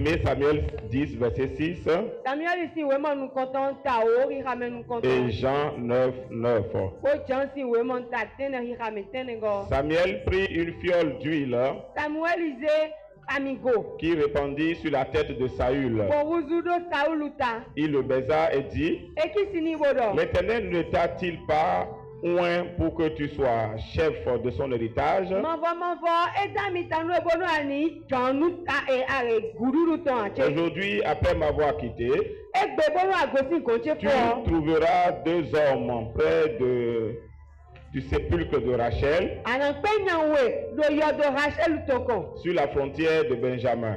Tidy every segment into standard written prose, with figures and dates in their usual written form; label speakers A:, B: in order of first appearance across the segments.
A: 1 Samuel 10, verset 6. Et Jean 9, 9. Samuel prit une fiole d'huile qui répandit sur la tête de Saül. Il le baisa et dit, l'Éternel ne t'a-t-il pas oint pour que tu sois chef de son héritage? Aujourd'hui, après m'avoir quitté, tu trouveras 2 hommes près du sépulcre de Rachel, sur la frontière de Benjamin.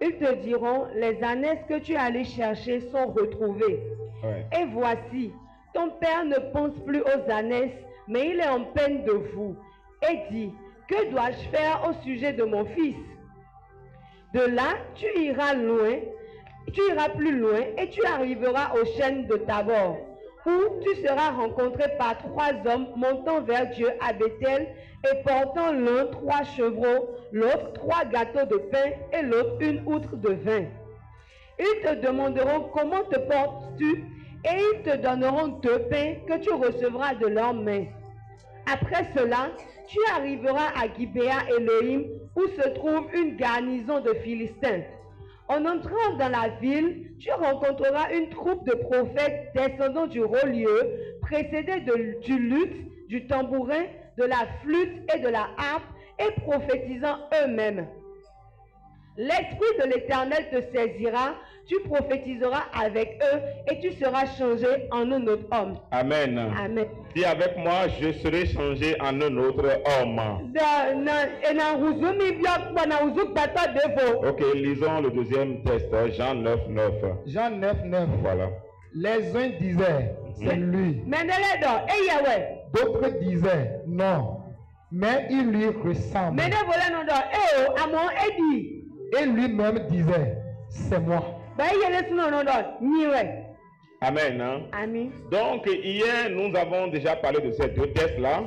B: Ils te diront, les ânesses que tu es allé chercher sont retrouvées.
A: Ouais.
B: Et voici, ton père ne pense plus aux ânesses, mais il est en peine de vous. Et dit, que dois-je faire au sujet de mon fils? De là, tu iras plus loin et tu arriveras aux chênes de Tabor, où tu seras rencontré par 3 hommes montant vers Dieu à Bethel et portant l'un 3 chevreaux, l'autre 3 gâteaux de pain et l'autre une outre de vin. Ils te demanderont comment te portes-tu et ils te donneront 2 pains que tu recevras de leurs mains. Après cela, tu arriveras à Gibéa Elohim où se trouve une garnison de Philistins. En entrant dans la ville, tu rencontreras une troupe de prophètes descendant du haut-lieu, précédés du luth, du tambourin, de la flûte et de la harpe, et prophétisant eux-mêmes. L'Esprit de l'Éternel te saisira, tu prophétiseras avec eux et tu seras changé en un autre homme.
A: Amen.
B: Amen.
A: Dis avec moi, je serai changé en un autre homme. Ok, lisons le deuxième texte, Jean 9, 9.
C: Jean 9, 9.
A: Voilà.
C: Les uns disaient, c'est lui. D'autres disaient, non. Mais il lui ressemble. Et lui-même disait, c'est moi.
A: Amen. Hein?
B: Amen.
A: Donc, hier, nous avons déjà parlé de ces 2 textes-là.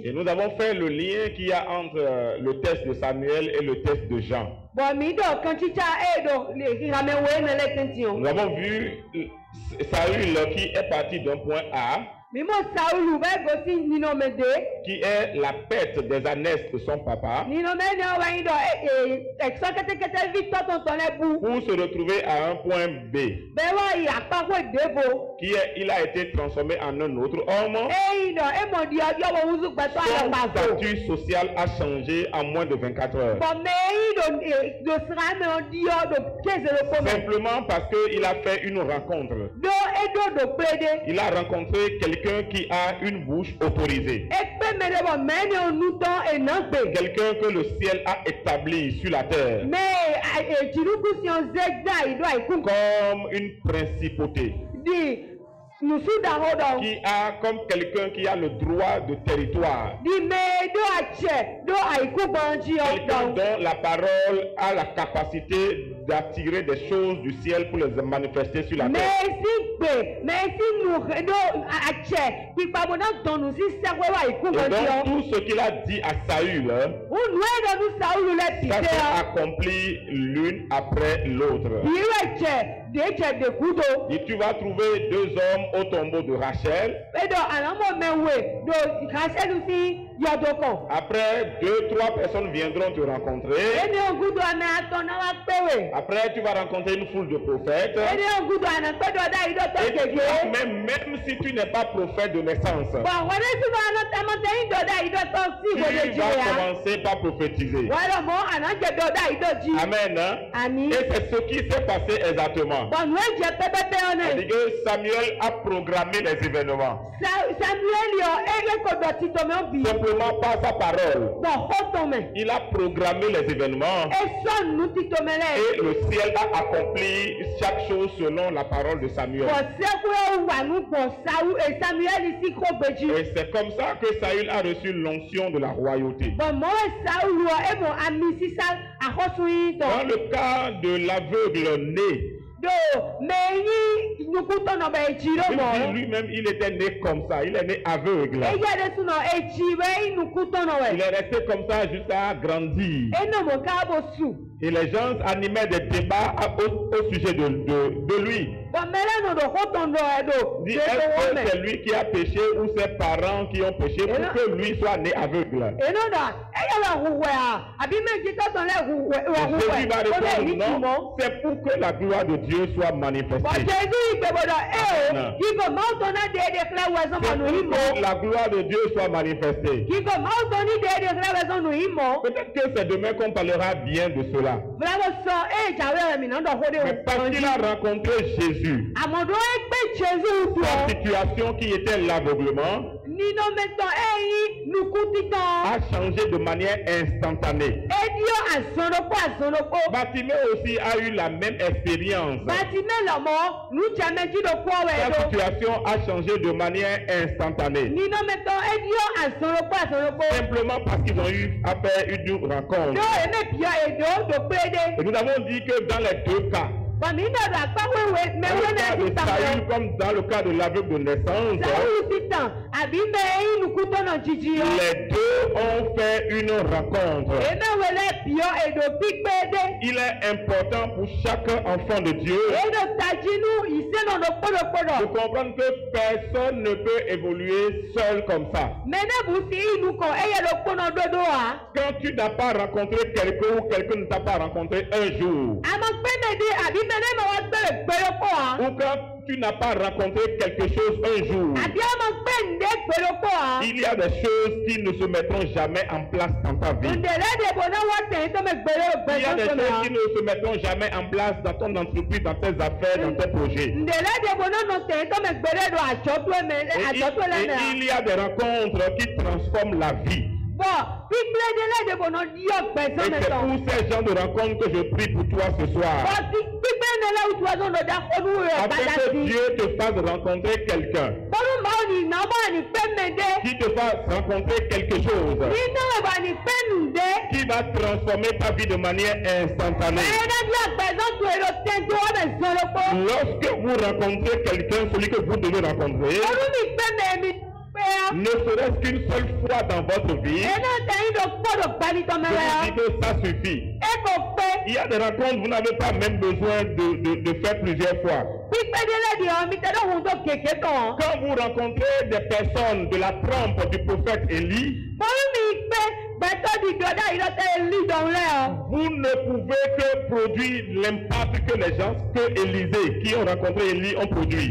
A: Et nous avons fait le lien qu'il y a entre le texte de Samuel et le texte de Jean. Nous avons vu Saül qui est parti d'un point A, qui est la pète des ânesses de son papa, pour se retrouver à un point B, il a été transformé en un autre homme. Son statut social a changé en moins de 24 heures. Simplement parce qu'il a fait une rencontre. Il a rencontré quelqu'un qui a une bouche autorisée. Quelqu'un que le ciel a établi sur la terre comme une principauté. Qui a comme quelqu'un qui a le droit de territoire. Quelqu'un dont la parole a la capacité d'attirer des choses du ciel pour les manifester sur la terre. Et donc tout ce qu'il a dit à Saül, ça s'est accompli l'une après l'autre. Et tu vas trouver 2 hommes au tombeau de Rachel. Après, 2-3 personnes viendront te rencontrer. Après, tu vas rencontrer une foule de prophètes. Et même si tu n'es pas prophète de naissance, tu vas commencer par prophétiser. Amen. Et c'est ce qui s'est passé exactement. C'est que Samuel a programmé les événements. Simplement par sa parole. Il a programmé les événements. Et le ciel a accompli chaque chose selon la parole de Samuel. Et c'est comme ça que Saül a reçu l'onction de la royauté. Dans le cas de l'aveugle né, Lui-même, il était né comme ça. Il est né aveugle. Il est resté comme ça jusqu'à grandir. Et les gens animaient des débats au sujet de lui. Est-ce que c'est lui qui a péché ou ses parents qui ont péché pour que lui soit né aveugle? Jésus va répondre non, c'est pour que la gloire de Dieu soit manifestée. C'est pour que la gloire de Dieu soit manifestée. Peut-être que c'est demain qu'on parlera bien de cela. Mais parce qu'il a rencontré Jésus, sa situation qui était l'aveuglement a changé de manière instantanée. Bartimée aussi a eu la même expérience. Sa situation a changé de manière instantanée. Simplement parce qu'ils ont eu à faire une rencontre. Et nous avons dit que dans les deux cas, dans le cas de Saül comme dans le cas de l'aveugle de naissance, les deux ont fait une rencontre. Il est important pour chaque enfant de Dieu de comprendre que personne ne peut évoluer seul comme ça. Quand tu n'as pas rencontré quelqu'un ou quelqu'un ne t'a pas rencontré un jour, ou quand tu n'as pas rencontré quelque chose un jour, il y a des choses qui ne se mettront jamais en place dans ta vie. Il y a des choses qui ne se mettront jamais en place dans ton entreprise, dans tes affaires, dans tes projets. Et il y a des rencontres qui transforment la vie. Et c'est pour ces gens de rencontres que je prie pour toi ce soir. Afin que Dieu te fasse rencontrer quelqu'un. Qui te fasse rencontrer quelque chose. Qui va transformer ta vie de manière instantanée. Lorsque vous rencontrez quelqu'un, celui que vous devez rencontrer, ne serait-ce qu'une seule fois dans votre vie, je vous dis que ça suffit. Il y a des rencontres, vous n'avez pas même besoin de faire plusieurs fois. Quand vous rencontrez des personnes de la trempe du prophète Élie, vous ne pouvez que produire l'impact que les gens, que Élisée, qui ont rencontré Élie, ont produit.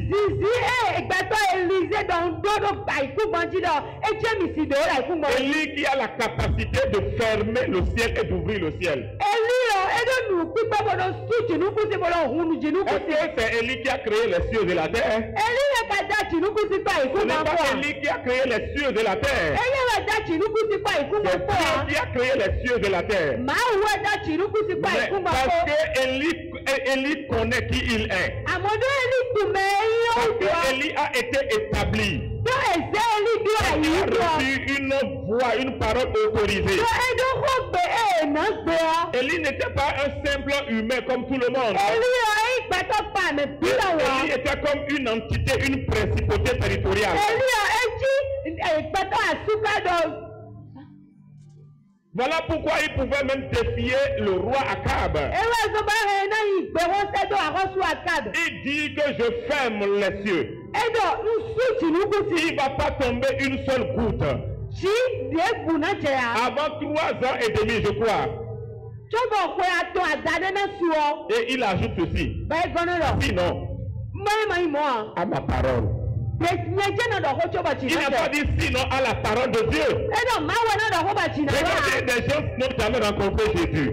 A: Élie qui a la capacité de fermer le ciel et d'ouvrir le ciel. Est-ce que c'est Élie qui a créé les cieux et la terre? Ce n'est pas Élie qui a créé les cieux et la terre. C'est Dieu qui a créé les cieux et la terre. Mais parce que Élie connaît qui il est. Parce que Élie a été établi. Il a reçu une voix, une parole autorisée. Élie n'était pas un simple humain comme tout le monde. Élie était comme une entité, une principauté territoriale. Voilà pourquoi il pouvait même défier le roi Akab. Il dit que je ferme les cieux. Il ne va pas tomber une seule goutte. Avant 3 ans et demi, je crois. Et il ajoute ceci. Sinon, à ma parole. Il n'a pas dit sinon à la parole de Dieu. Regardez, des gens qui n'ont jamais rencontré Jésus.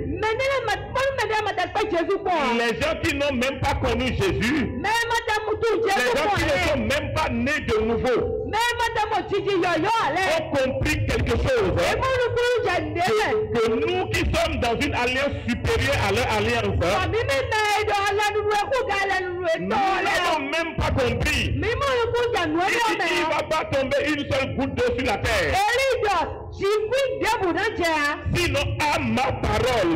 A: Les gens qui n'ont même pas connu Jésus. Les gens qui ne sont même pas nés de nouveau. Ont compris quelque chose. Que nous qui sommes dans une alliance supérieure à leur alliance, nous n'avons même pas compris. Il ne va pas tomber une seule goutte d'eau sur la terre. Sinon, à ma parole.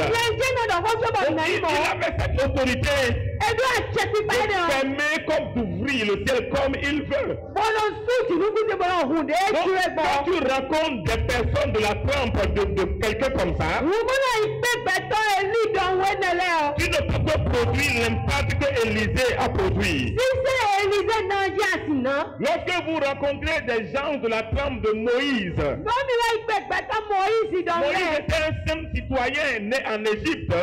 A: Il avait cette autorité de fermer comme d'ouvrir produit le ciel comme il veut. Donc, quand tu rencontres des personnes de la trempe de quelqu'un comme ça, tu ne peux pas produire l'impact que Élisée a produit. Lorsque vous rencontrez des gens de la trempe de Moïse, Moïse était un simple citoyen né en Égypte.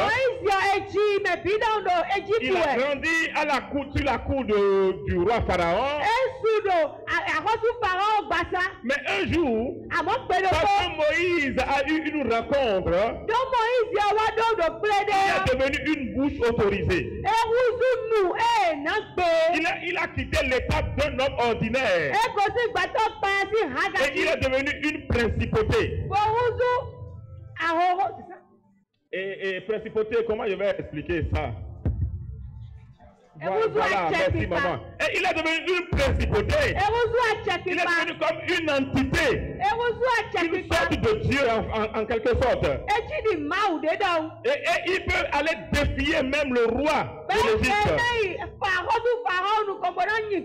A: Il a grandi à la cour, sur la cour du roi Pharaon. Mais un jour, parce que Moïse a eu une rencontre, il est devenu une bouche autorisée. Il a quitté l'état d'un homme ordinaire. Et il est devenu une principauté. Et principauté, comment je vais expliquer ça? Voilà, merci maman. Et il est devenu une principauté. Il est devenu comme une entité. Une sorte de Dieu en quelque sorte. Et il peut aller défier même le roi de l'Égypte.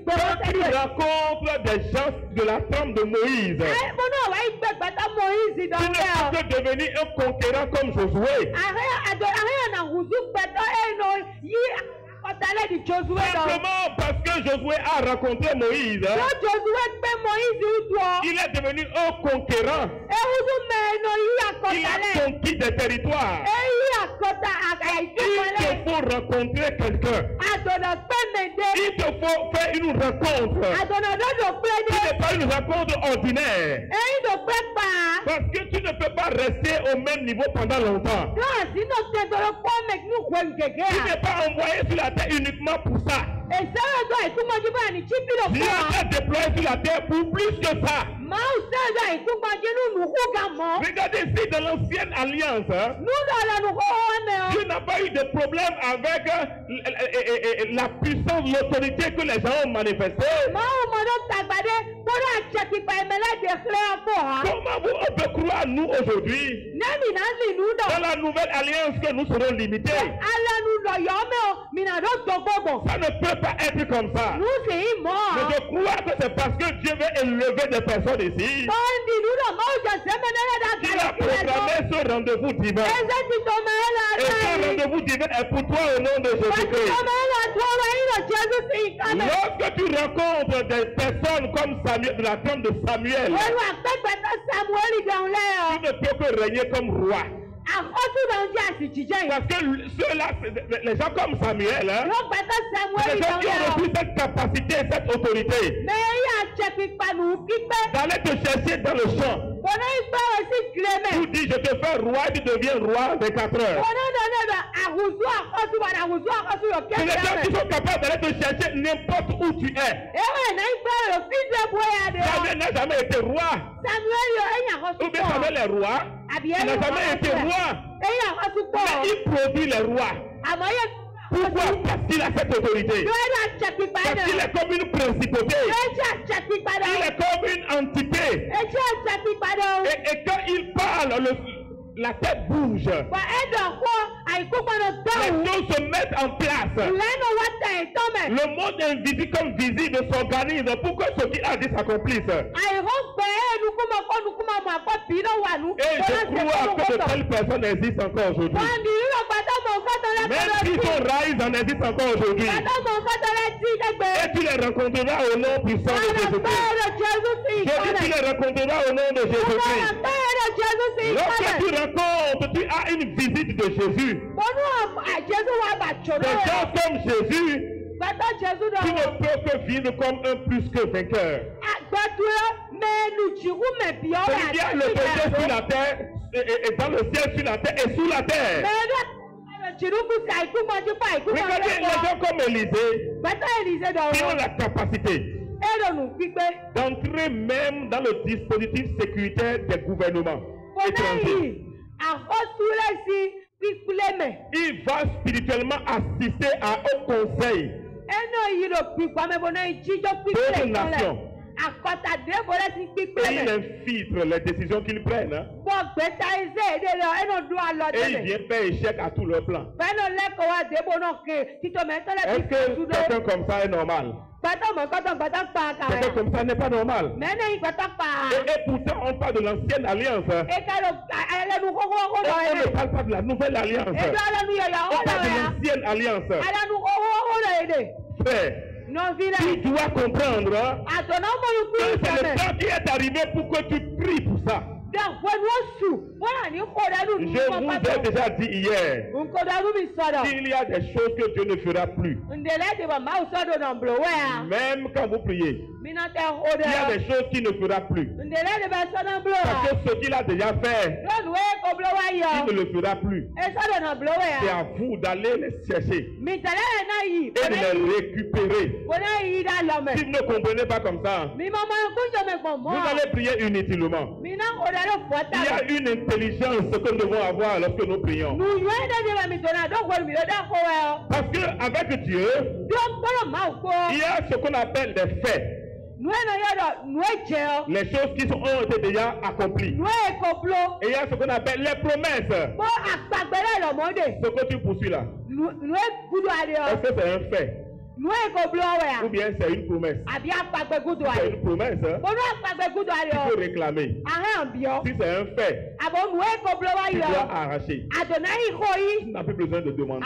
A: Quand tu rencontres des gens de la trempe de Moïse, tu ne peux que devenir un conquérant comme Josué. Simplement parce que Josué a rencontré Moïse, il est devenu un conquérant. Il a conquis des territoires. Il te faut rencontrer quelqu'un. Il te faut faire une rencontre. Ce n'est pas une rencontre ordinaire. Parce que tu ne peux pas rester au même niveau pendant longtemps. Tu n'es pas envoyé sur la terre uniquement pour ça. Dieu t'a déployé sur la terre pour plus que ça. Regardez ici dans l'ancienne alliance, Dieu n'a pas eu de problème avec la puissance, l'autorité que les gens ont manifestée. Comment on peut croire nous aujourd'hui dans la nouvelle alliance que nous serons limités? Ça ne peut pas être comme ça. Mais je crois que c'est parce que Dieu veut élever des personnes ici. Il a proclamé ce rendez-vous divin. Et ce rendez-vous divin est pour toi au nom de Jésus-Christ. Lorsque tu rencontres des personnes comme Samuel, de la trempe de Samuel, tu ne peux que régner comme roi. Parce que ceux-là, les gens comme Samuel, les gens qui ont reçu cette capacité, cette autorité, d'aller te chercher dans le champ. Tu dis, je te fais roi, tu deviens roi en 24 heures. C'est les gens qui sont capables d'aller te chercher n'importe où tu es. Samuel n'a jamais été roi. Ou bien Samuel est roi. Il n'a jamais été roi. Mais il produit les rois. Pourquoi? Parce qu'il a cette autorité. Parce qu'il est comme une principauté. Il est comme une entité. Et quand il parle, la tête bouge. Les choses se mettent en place. Le monde invisible comme visible s'organise pour que ce qu'il a dit s'accomplisse. Et je crois que de telles personnes existent encore aujourd'hui. Même si ton rise en existe encore aujourd'hui. Et tu les rencontreras au nom puissant de Jésus-Christ. Je dis tu les rencontreras au nom de Jésus-Christ. Lorsque tu rencontres, tu as une visite de Jésus. Des gens comme Jésus, tu ne peux que vivre comme un plus que vainqueur. Il y a le péché sur la terre, et dans le ciel, sur la terre et sous la terre. Regardez les gens comme Élisée, qui ont la capacité d'entrer même dans le dispositif sécuritaire des gouvernements étrangers. Il va spirituellement assister à un conseil d'autres nations. Et il infiltre les décisions qu'ils prennent. Et il vient faire échec à tous leurs plans. Est-ce que quelqu'un comme ça est normal? Quelqu'un comme ça n'est pas normal. Et pourtant, on parle de l'ancienne alliance. On ne parle pas de la nouvelle alliance. On parle de l'ancienne alliance. Frère, tu dois comprendre que c'est le temps qui est arrivé pour que tu pries pour ça. Je vous ai déjà dit hier qu'il y a des choses que Dieu ne fera plus. Même quand vous priez, il y a des choses qu'il ne fera plus. Parce que ce qu'il a déjà fait, il ne le fera plus. C'est à vous d'aller les chercher et de les récupérer. Si vous ne comprenez pas comme ça, vous allez prier inutilement. Il y a une intelligence que nous devons avoir lorsque nous prions. Parce qu'avec Dieu, il y a ce qu'on appelle des faits. Les choses qui ont été déjà accomplies. Et il y a ce qu'on appelle les promesses. Ce que tu poursuis là, est-ce que c'est un fait? Ou bien c'est une promesse? C'est une promesse, tu peux réclamer. Si c'est un fait, tu dois arracher. Tu n'as plus besoin de demander.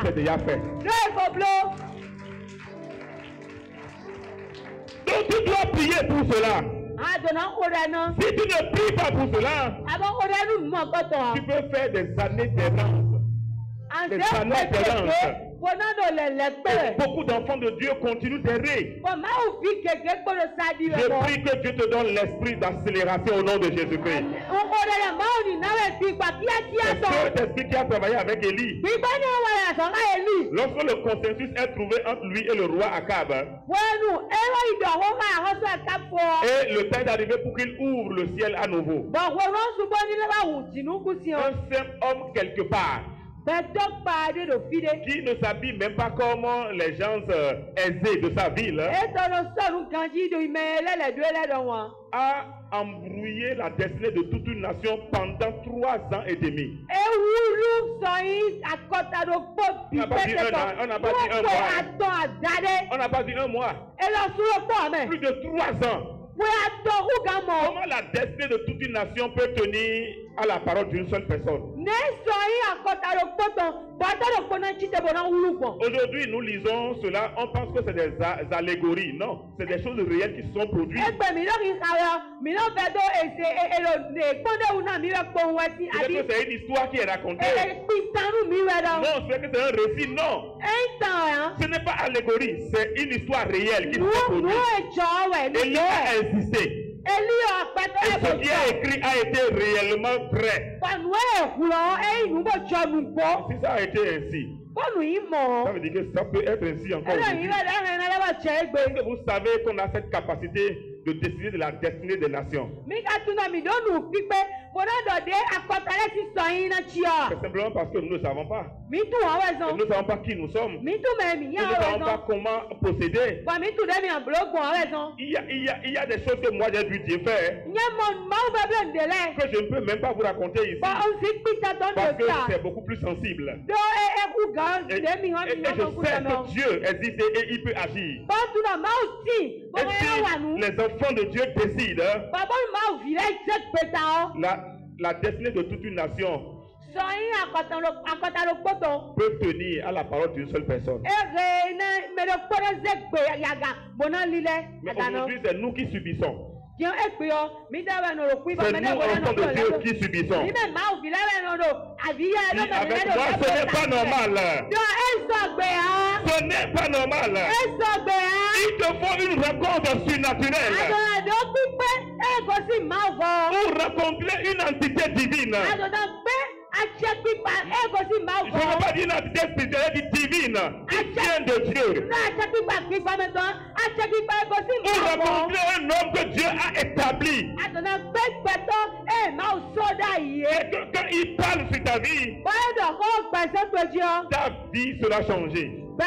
A: C'est déjà fait. Donc tu dois prier pour cela. Si tu ne pries pas pour cela, tu peux faire des années d'errance. Des années d'errance. Beaucoup d'enfants de Dieu continuent d'errer. Je prie que Dieu te donne l'esprit d'accélération au nom de Jésus-Christ. C'est cet esprit qui a travaillé avec Élie. Lorsque le consensus est trouvé entre lui et le roi Akab, et le temps est arrivé pour qu'il ouvre le ciel à nouveau. Un simple homme quelque part, qui ne s'habille même pas comme les gens aisés de sa ville, a embrouillé la destinée de toute une nation pendant 3 ans et demi. On n'a pas dit un an, on n'a pas dit un mois. On n'a pas dit un mois. Plus de 3 ans. Comment la destinée de toute une nation peut tenir à la parole d'une seule personne? Aujourd'hui, nous lisons cela, on pense que c'est des allégories. Non, c'est des choses réelles qui se sont produites. Peut-être que c'est une histoire qui est racontée. Non, c'est que c'est un récit. Non. Ce n'est pas allégorie, c'est une histoire réelle qui se produit. Et il a insisté. Et ce qui est écrit a été réellement vrai. Si ça a été ainsi, ça veut dire que ça peut être ainsi encore. Est-ce que vous savez qu'on a cette capacité de décider de la destinée des nations? C'est simplement parce que nous ne savons pas. Nous ne savons pas qui nous sommes. Nous ne savons pas comment procéder. Il y a des choses que moi j'ai vu Dieu faire que je ne peux même pas vous raconter ici parce que c'est beaucoup plus sensible. Et je sais que Dieu existe et il peut agir. Et si les enfants de Dieu décident, la destinée de toute une nation peut tenir à la parole d'une seule personne. Mais aujourd'hui, c'est nous qui subissons. C'est nous, enfants de Dieu, qui subissons. Avec moi, ce n'est pas normal. Ce n'est pas normal. Il te faut une rencontre surnaturelle pour rencontrer une entité divine. Je ne veux pas dire une entité spirituelle divine qui vient de Dieu. Pour rencontrer un homme que Dieu a établi. Et que quand il parle sur ta vie, ta vie sera changée. Ta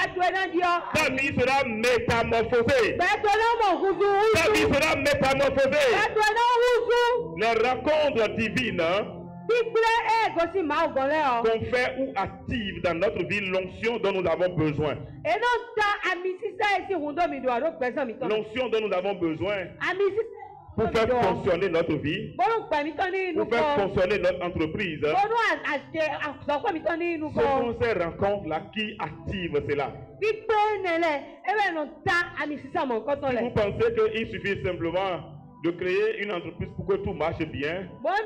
A: vie sera métamorphosée. Ta vie sera métamorphosée. Les rencontres divines qu'on fait ou active dans notre vie l'onction dont nous avons besoin. L'onction dont nous avons besoin pour faire fonctionner notre vie, pour faire fonctionner notre entreprise. Ce sont ces rencontres-là qui activent cela. Si vous pensez qu'il suffit simplement de créer une entreprise pour que tout marche bien, ou parce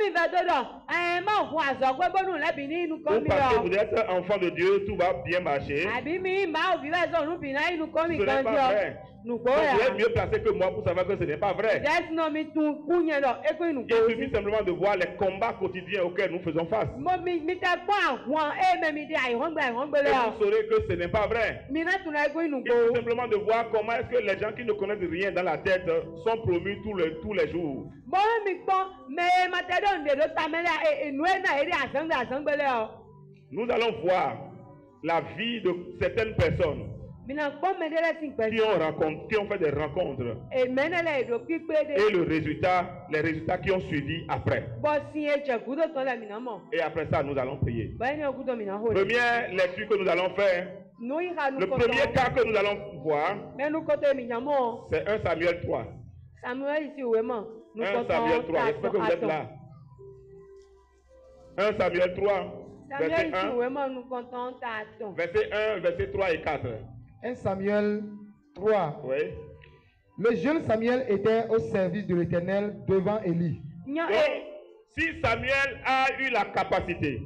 A: que vous êtes enfant de Dieu, tout va bien marcher, ce n'est pas vrai. Donc, vous êtes mieux placé que moi pour savoir que ce n'est pas vrai. Il suffit simplement de voir les combats quotidiens auxquels nous faisons face. Et vous saurez que ce n'est pas vrai. Il suffit simplement de voir comment est-ce que les gens qui ne connaissent rien dans la tête sont promus tous les jours. Nous allons voir la vie de certaines personnes qui ont fait des rencontres et les résultats qui ont suivi après. Et après ça, nous allons prier. Première lecture que nous allons faire, le premier cas que nous allons voir, c'est 1 Samuel 3. 1 Samuel 3, j'espère que vous êtes là. 1 Samuel 3, verset 1, verset 1, verset 3 et 4.
C: 1 Samuel 3.
A: Oui.
C: Le jeune Samuel était au service de l'Éternel devant Élie.
A: Donc, si Samuel a eu la capacité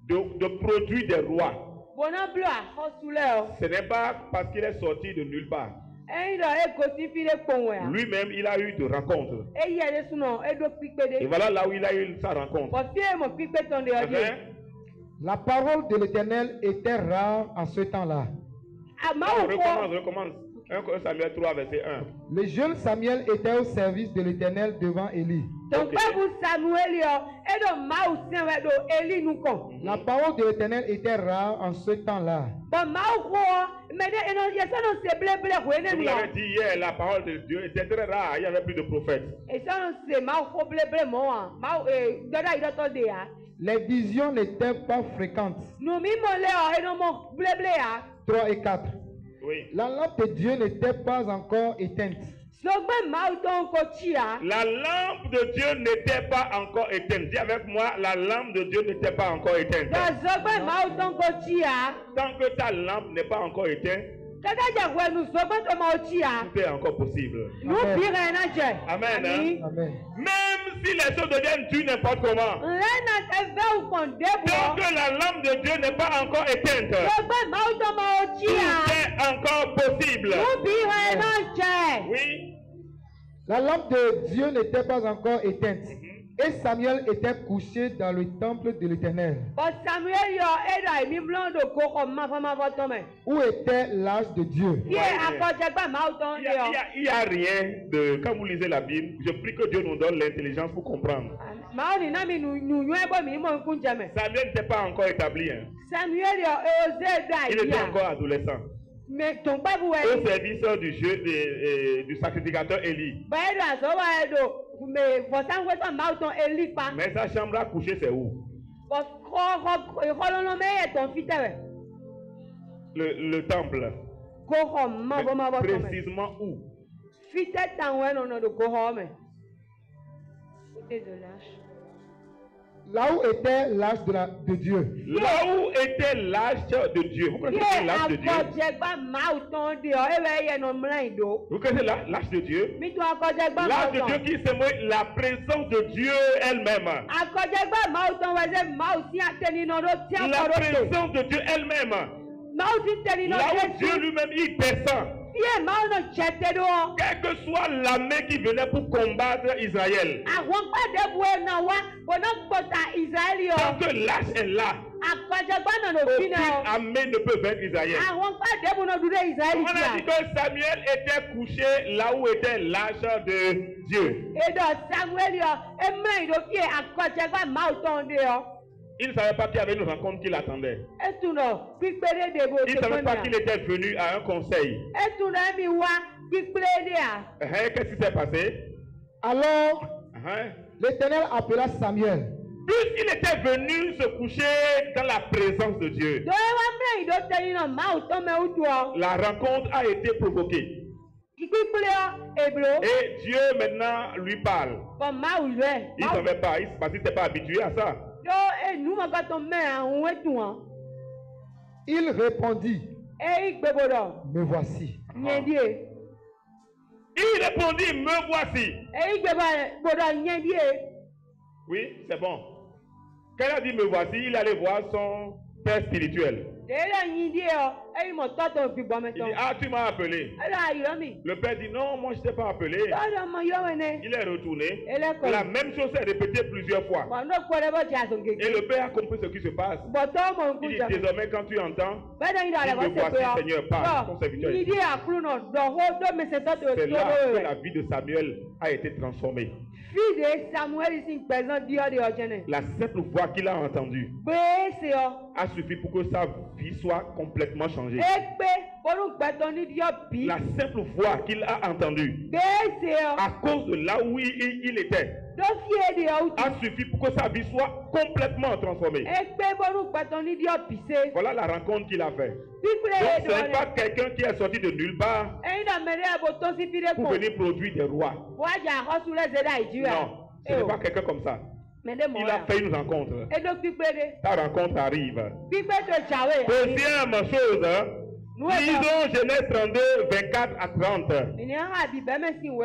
A: de produire des rois, ce n'est pas parce qu'il est sorti de nulle part. Lui-même, il a eu de rencontres. Et voilà là où il a eu sa rencontre.
C: La parole de l'Éternel était rare en ce temps-là.
A: Recommence. 1 Samuel 3, verset 1.
C: Le jeune Samuel était au service de l'Éternel devant Élie.
A: Okay.
C: La parole de l'Éternel était rare en ce temps-là.
A: Vous l'avez dit hier, la parole de Dieu était très rare. Il n'y avait plus de prophètes.
C: Les visions n'étaient pas fréquentes. 3 et 4.
A: Oui.
C: La lampe de Dieu n'était pas encore éteinte.
A: La lampe de Dieu n'était pas encore éteinte. Dis avec moi, la lampe de Dieu n'était pas encore éteinte. Tant que ta lampe n'est pas encore éteinte, tout est encore possible.
C: Amen.
A: Amen.
C: Amen.
A: Même si les choses deviennent dures n'importe comment, tant que la lampe de Dieu n'est pas encore éteinte, tout est encore possible. Oui.
C: La lampe de Dieu n'était pas encore éteinte. Et Samuel était couché dans le temple de l'Éternel. Où était l'arche de Dieu?
A: Il n'y a rien de... Quand vous lisez la Bible, je prie que Dieu nous donne l'intelligence pour comprendre. Samuel n'était pas encore établi. Hein. Il était encore adolescent. Au service du jeu du sacrificateur Élie. Mais sa chambre à coucher, c'est où? Le temple. Précisément où?
C: Là où était l'arche de Dieu.
A: Là où était l'arche de Dieu. Vous connaissez l'arche de Dieu? Vous connaissez l'arche de Dieu? L'arche de Dieu qui symbole la présence de Dieu elle-même. La présence de Dieu elle-même. Là où Dieu lui-même il descend. Quelle que soit l'armée qui venait pour combattre Israël, tant que l'arche est là, aucune armée ne peut vaincre Israël. On a dit que Samuel était couché là où était l'arche de Dieu. Il ne savait pas qu'il y avait une rencontre qui l'attendait. Il ne savait pas qu'il était venu à un conseil. Qu'est-ce qui s'est passé?
C: Alors, L'Éternel appela Samuel.
A: Puisqu'il était venu se coucher dans la présence de Dieu, la rencontre a été provoquée. Et Dieu maintenant lui parle. Il ne savait pas, parce qu'il n'était pas habitué à ça.
C: Il répondit, me voici.
A: Il répondit, me voici. Oui, c'est bon. Quand il a dit me voici, il allait voir son père spirituel. Il dit, ah, tu m'as appelé. Le père dit, non, moi je ne t'ai pas appelé. Il est retourné. La même chose s'est répétée plusieurs fois. Et le père a compris ce qui se passe. Il dit, désormais, quand tu entends, il me voici, Seigneur, parle, ton serviteur. C'est là que la vie de Samuel a été transformée. La simple voix qu'il a entendue a suffi pour que sa vie soit complètement changée. La simple voix qu'il a entendue, à cause de là où il était, a suffi pour que sa vie soit complètement transformée. Voilà la rencontre qu'il a faite. Donc ce n'est pas quelqu'un qui est sorti de nulle part pour venir produire des rois. Non, ce n'est pas quelqu'un comme ça. Il a fait une rencontre. Ta rencontre arrive. Deuxième chose, lisons Genèse 32, 24 à 30.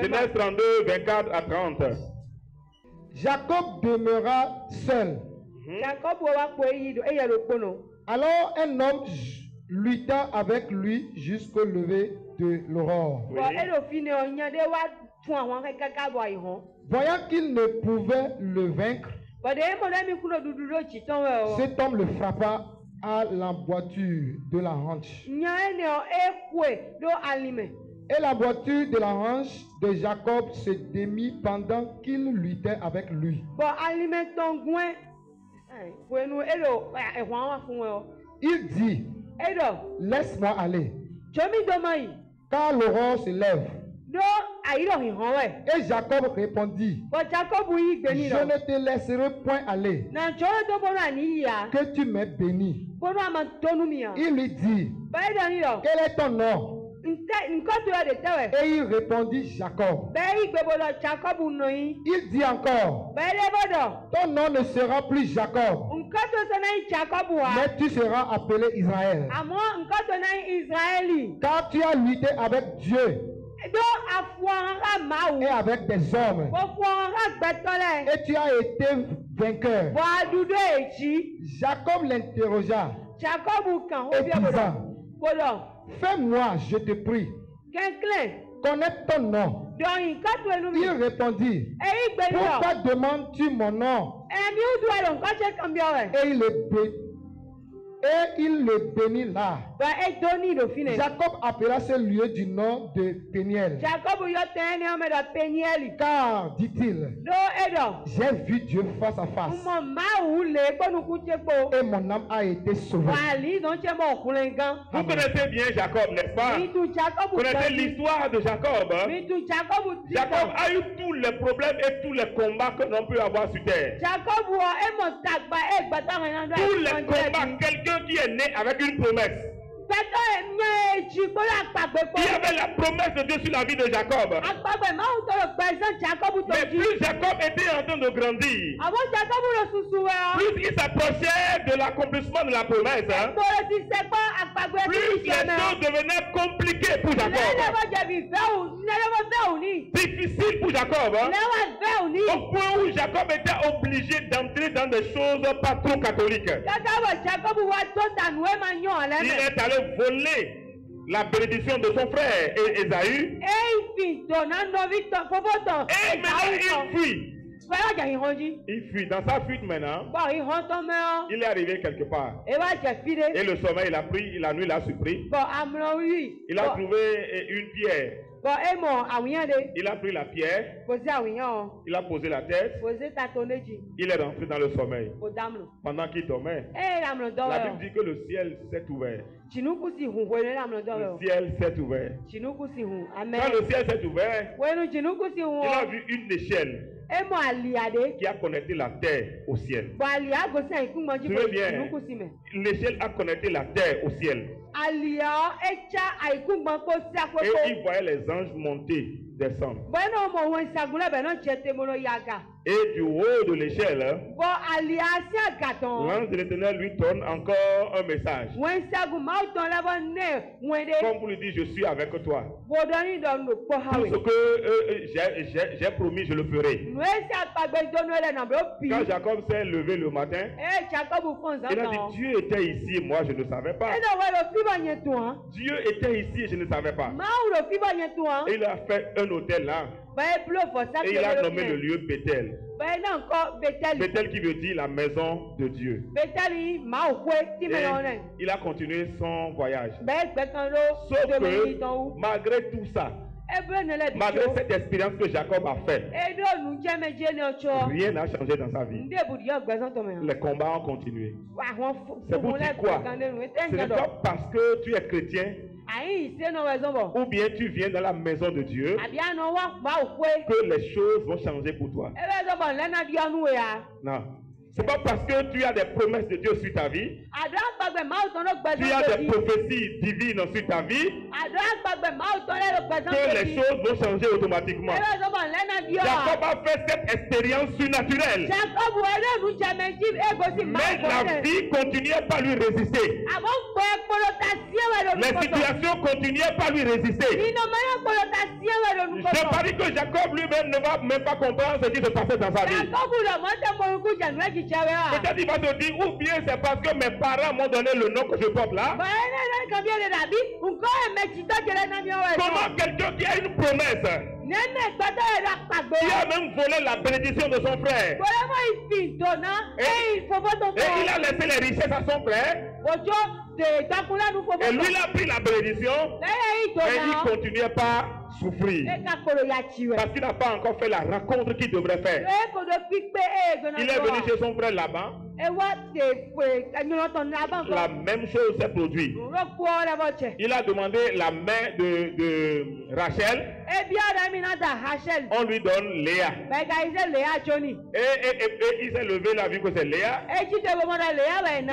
A: Genèse 32, 24 à 30.
C: Jacob demeura seul. Alors un homme lutta avec lui jusqu'au lever de l'aurore.
A: Oui.
C: Voyant qu'il ne pouvait le vaincre, cet homme le frappa à l'emboîture de la hanche. Et la boiture de la hanche de Jacob se démit pendant qu'il luttait avec lui. Il dit, laisse-moi aller, car l'aurore se lève. Et Jacob répondit, je ne te laisserai point aller, que tu m'aies béni. Il lui dit, quel est ton nom? Et il répondit, Jacob. Il dit encore, ton nom ne sera plus Jacob, mais tu seras appelé Israël, car tu as lutté avec Dieu et avec des hommes, et tu as été vainqueur. Jacob l'interrogea et disant, fais-moi, je te prie, connaître ton nom. Il répondit, pourquoi demandes-tu mon nom? Et il le bénit là. Jacob appela ce lieu du nom de Péniel. Car, dit-il, j'ai vu Dieu face à face, et mon âme a été sauvée.
A: Vous connaissez bien Jacob, n'est-ce pas? Vous connaissez l'histoire de Jacob. Jacob a eu tous les problèmes et tous les combats que l'on peut avoir sur terre. Tous les combats, quelqu'un qui est né avec une promesse. Il y avait la promesse de Dieu sur la vie de Jacob. Mais plus Jacob était en train de grandir, plus il s'approchait de l'accomplissement de la promesse, plus les choses devenaient compliquées pour Jacob. Difficile pour Jacob. Au point où Jacob était obligé d'entrer dans des choses pas trop catholiques. Il est allé voler la bénédiction de son frère Ésaü. Et maintenant il fuit. Il fuit. Dans sa fuite maintenant, il est arrivé quelque part. Et le sommeil l'a pris, la nuit l'a surpris. Il a trouvé une pierre. Il a pris la pierre. Il a posé la tête. Il est rentré dans le sommeil. Pendant qu'il dormait, la Bible dit que le ciel s'est ouvert. Le ciel s'est ouvert. Quand le ciel s'est ouvert, il a vu une échelle. qui a connecté la terre au ciel. Tu veux bien, l'échelle a connecté la terre au ciel. Et il voyait les anges monter, descendre. Et du haut de l'échelle, l'ange de l'Éternel lui donne encore un message. Comme pour lui dire, je suis avec toi. Tout ce que j'ai promis, je le ferai. Quand Jacob s'est levé le matin, il a dit, Dieu était ici et moi je ne savais pas. Dieu était ici et je ne savais pas. Et il a fait un hôtel là. Et il a nommé le lieu Bethel. Bethel qui veut dire la maison de Dieu. Et il a continué son voyage. Sauf que malgré tout ça, malgré cette expérience que Jacob a faite, rien n'a changé dans sa vie. Les combats ont continué. C'est pour dire quoi? Ce n'est pas parce que tu es chrétien ou bien tu viens dans la maison de Dieu que les choses vont changer pour toi. Non. C'est pas parce que tu as des promesses de Dieu sur ta vie, tu as des prophéties divines sur ta vie, que les choses vont changer automatiquement. Jacob a fait cette expérience surnaturelle, mais la vie continuait pas à lui résister. Les situations continuaient pas à lui résister. Je parie que Jacob lui-même ne va même pas comprendre ce qui se passait dans sa vie. Peut-être il va te dire, ou bien c'est parce que mes parents m'ont donné le nom que je porte là. Comment quelqu'un qui a une promesse, qui a même volé la bénédiction de son frère, et il a laissé les richesses à son frère, et lui il a pris la bénédiction, et il ne continuait pas souffrir parce qu'il n'a pas encore fait la rencontre qu'il devrait faire. Il est venu chez son frère Laban. La même chose s'est produite. Il a demandé la main de Rachel. On lui donne Léa. Et il s'est levé, il a vu que c'est Léa.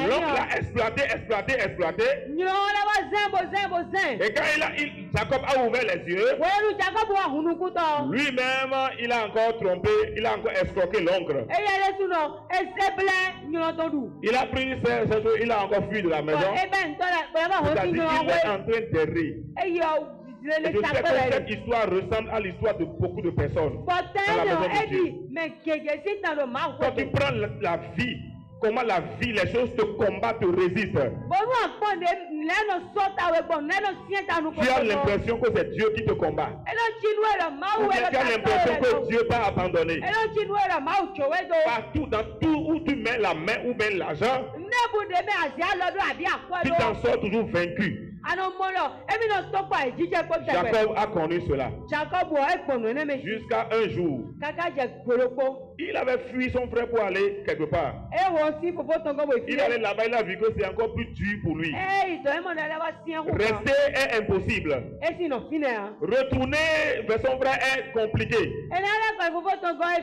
A: L'homme l'a exploité. Et quand Jacob a ouvert les yeux, lui-même, il a encore trompé, il a encore escroqué l'oncle. Il a pris ses choses, il a encore fui de la maison. C'est-à-dire qu'il est en train d'errer. Et je sais que cette histoire ressemble à l'histoire de beaucoup de personnes dans la maison de Dieu. Quand tu prends la vie, comment la vie, les choses te combattent, te résistent. Tu as l'impression que c'est Dieu qui te combat. Ou bien tu as l'impression que Dieu t'a abandonné. Partout, dans tout où tu mets la main ou bien l'argent, tu t'en sors toujours vaincu. Jacob a connu cela. Jusqu'à un jour, il avait fui son frère pour aller quelque part. Il allait là-bas, il a vu que c'est encore plus dur pour lui. Rester est impossible. Retourner vers son frère est compliqué.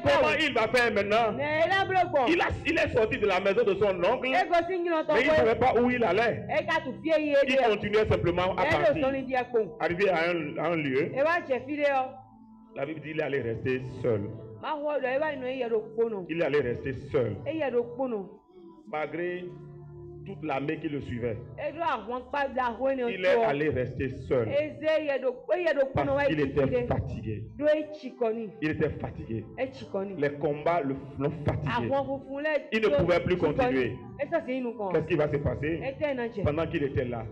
A: Comment il va faire maintenant? Il est sorti de la maison de son oncle, mais il ne savait pas où il allait. Il continuait simplement à partir. Arrivé à un lieu, la Bible dit qu'il allait rester seul. Il allait rester seul. Malgré toute l'armée qui le suivait, il est allé rester seul parce qu'il était fatigué. Il était fatigué. Les combats l'ont fatigué. Il ne pouvait plus continuer. Qu'est-ce qui va se passer? Pendant qu'il était là,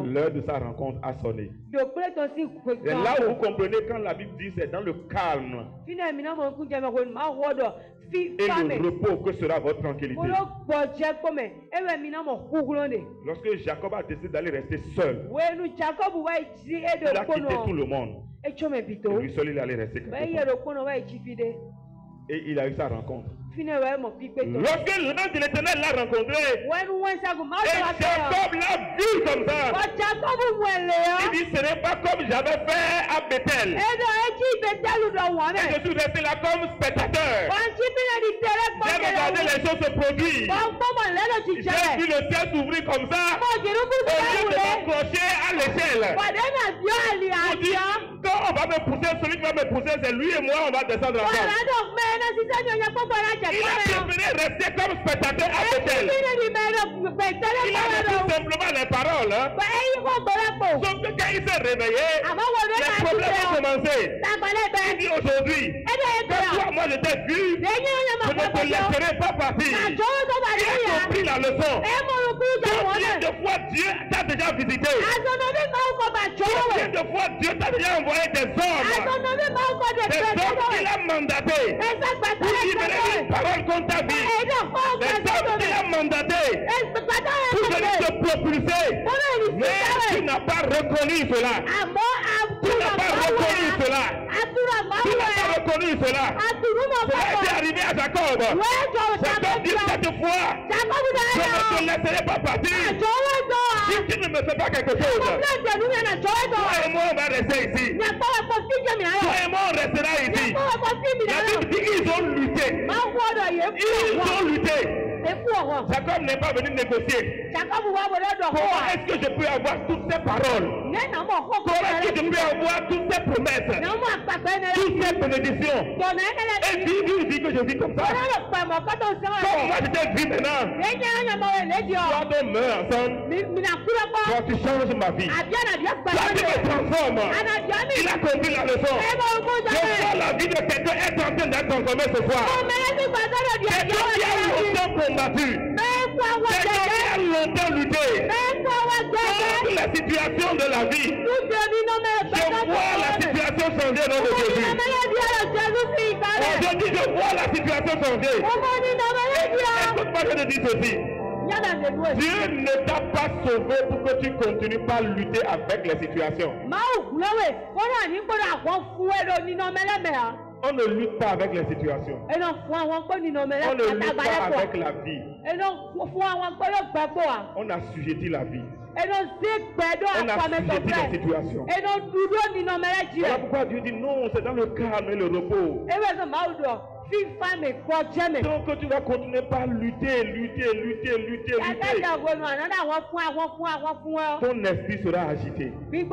A: l'heure de sa rencontre a sonné. Et là où vous comprenez quand la Bible dit c'est dans le calme et le repos que sera votre tranquillité. Lorsque Jacob a décidé d'aller rester seul, il a quitté tout le monde. Et lui seul, il allait rester quelque part. Et il a eu sa rencontre.
B: Lorsque
A: l'ange de l'Éternel l'a rencontré, et Jacob l'a vu comme ça. Il dit, ce n'est pas comme j'avais fait à Bethel. Et je suis resté là comme spectateur. J'ai regardé les choses se produire. J'ai vu le ciel s'ouvrir comme ça. Au lieu de m'accrocher à l'échelle. Quand on va me pousser, celui qui va me pousser, c'est lui et moi, on va descendre ensemble. Il a préféré rester comme spectateur à Bethel. Il a reçu simplement les paroles. Sauf que quand il s'est réveillé, les problèmes ont commencé. Il dit aujourd'hui, quand toi, moi je t'ai vu, je ne te laisserai pas partir. Il a compris la leçon. Combien de fois Dieu t'a déjà visité? Combien de fois Dieu t'a déjà envoyé des hommes? Des hommes qu'il a mandatés pour libérer une parole contre ta vie. Des hommes qu'il a mandatés pour venir te propulser. Mais tu n'as pas reconnu cela. Tu n'as pas reconnu cela. Tu n'as pas reconnu cela. Cela est arrivé à Jacob. Jacob dit cette fois, je ne te laisserai pas partir. Si tu ne me fais pas quelque chose, toi et moi on va rester ici. Toi et moi on restera ici. La Bible dit qu'ils ont lutté. Ils ont lutté. Jacob n'est pas venu négocier. Comment est-ce que je peux avoir toutes ces paroles? Comment est-ce que je peux avoir toutes ces promesses? Toutes ces bénédictions? Et dis que je vis comme ça. Comme moi je t'ai vu maintenant. Toi on meurt ensemble. Toi tu changes ma vie. Toi tu me transformes. Il a compris la leçon. Je vois la vie de quelqu'un est en train d'être transformée ce soir. Quelqu'un qui a longtemps combattu. Quelqu'un qui a longtemps lutté contre la situation de la vie. Je vois la situation changer dans notre vie. Aujourd'hui, je vois la situation changer. Écoute-moi, je te dis ceci. Dieu ne t'a pas sauvé pour que tu continues pas à lutter avec les situations. On ne lutte pas avec les situations. On ne lutte pas avec la vie. On assujettit la vie. On assujettit les situations. Voilà pourquoi Dieu dit non, c'est dans le calme et le repos. Donc tu vas continuer par lutter. Ton esprit sera agité. Et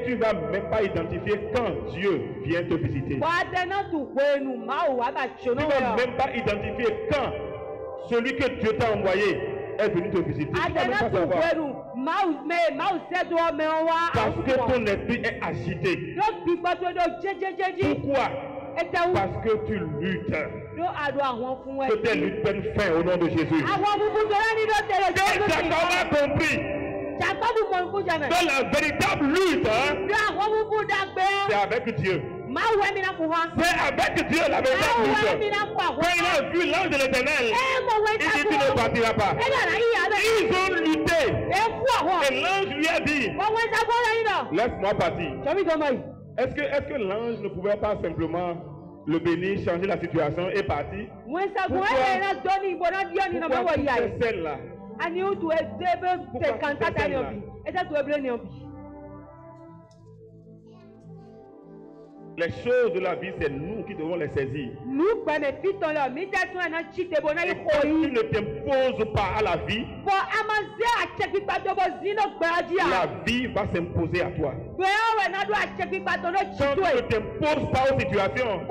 A: tu vas même pas identifier quand Dieu vient te visiter. Tu vas même pas identifier quand celui que Dieu t'a envoyé est venu te visiter. Tu vas même pas savoir. Parce que ton esprit est agité. Pourquoi? Parce que tu luttes. Que tes luttes prennent fin au nom de Jésus. Jacob a compris que la véritable lutte, c'est avec Dieu. C'est avec Dieu la véritable lutte. Quand il a vu l'ange de l'Éternel, il dit tu ne partiras pas. Ils ont lutté. Et l'ange lui a dit, laisse-moi partir. Est-ce que l'ange ne pouvait pas simplement le bénir, changer la situation et partir? Pourquoi celle-là? Les choses de la vie, c'est nous qui devons les saisir. Et tu ne t'imposes pas à la vie, la vie va s'imposer à toi. Quand tu ne t'imposes pas aux situations,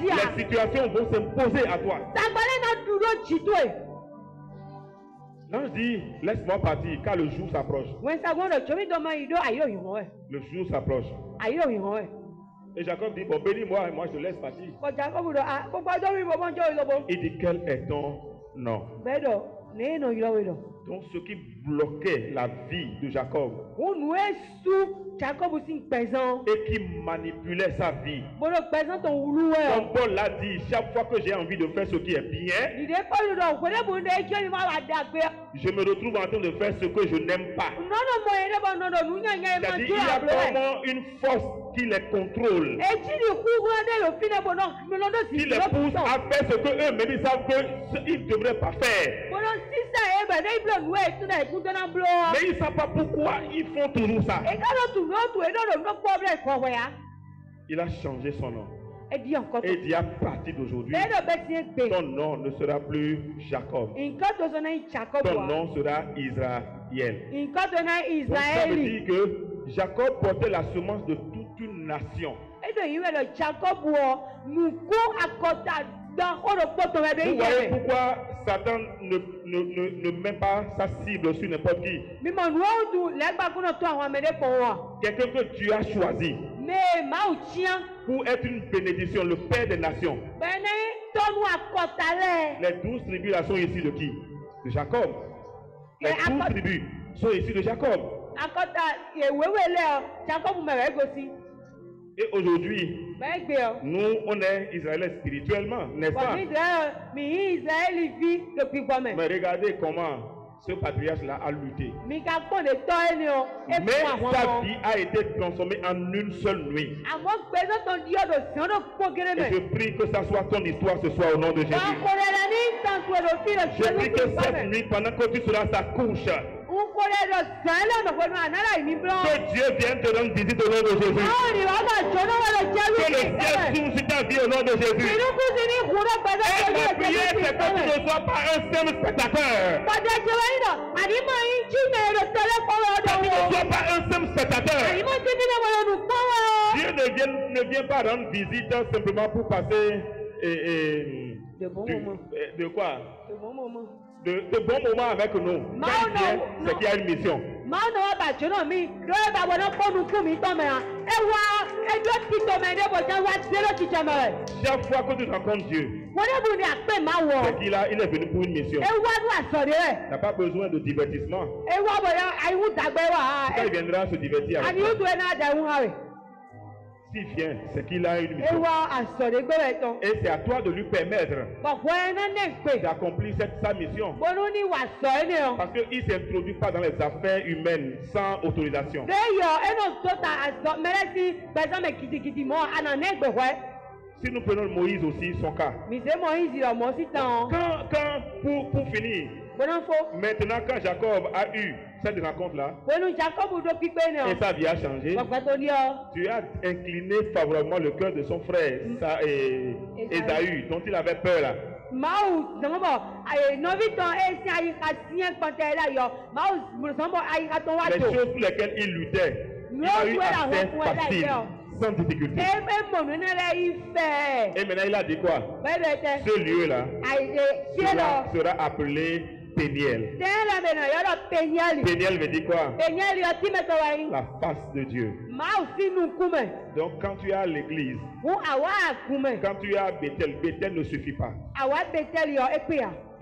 A: les situations vont s'imposer à toi. L'ange dit, laisse-moi partir car le jour s'approche. Le jour s'approche. Et Jacob dit, bon, bénis-moi et moi je te laisse partir. Il dit, quel est ton nom? Donc ce qui bloquait la vie de Jacob et qui manipulait sa vie. Comme Paul l'a dit, chaque fois que j'ai envie de faire ce qui est bien, je me retrouve en train de faire ce que je n'aime pas. C'est-à-dire, il y a vraiment une force qui les contrôle, qui les pousse à faire ce que eux même ils savent qu'ils ne devraient pas faire. Mais ils ne savent pas pourquoi ils font toujours ça. Il a changé son nom. Et dit à partir d'aujourd'hui, ton nom ne sera plus Jacob. Ton nom sera Israël. Donc ça veut dire que Jacob portait la semence de toute une nation. Vous voyez pourquoi Satan ne met pas sa cible sur n'importe qui. Quelqu'un que tu as choisi pour être une bénédiction, le Père des nations. Les 12 tribus là sont ici de qui? De Jacob. Les 12 tribus sont ici de Jacob. Et aujourd'hui, nous, on est Israéliens spirituellement, n'est-ce pas? Mais regardez comment ce patriarche-là a lutté. Mais sa vie a été transformée en une seule nuit. Et je prie que ça soit ton histoire ce soir au nom de Jésus. Je prie que cette nuit, pendant que tu seras à sa couche, que Dieu vienne te rendre visite au nom de Jésus. Que le ciel s'ouvre sur ta vie au nom de Jésus. Et ma prière, c'est que tu ne sois pas un simple spectateur. Que tu ne sois pas un simple spectateur. Dieu ne vient pas rendre visite simplement pour passer de quoi? De bons moments avec nous. Quand il vient, c'est qu'il y a une mission. Chaque fois que tu rencontres Dieu, c'est qu'il est venu pour une mission. Il n'a pas besoin de divertissement. Quand il viendra se divertir avec toi. S'il vient, c'est qu'il a une mission. Et c'est à toi de lui permettre d'accomplir sa mission. Parce qu'il ne s'introduit pas dans les affaires humaines sans autorisation. Si nous prenons Moïse aussi, son cas. Pour finir, maintenant quand Jacob a eu cette rencontre-là, et sa vie a changé, Dieu a incliné favorablement le cœur de son frère Ésaü, dont il avait peur là. Les choses pour lesquelles il luttait, il a eu accès facile, sans difficulté. Et maintenant il a dit quoi? Ce lieu-là sera appelé Péniel. Péniel veut dire quoi? La face de Dieu. Donc quand tu as l'église, quand tu as Bethel, Bethel ne suffit pas.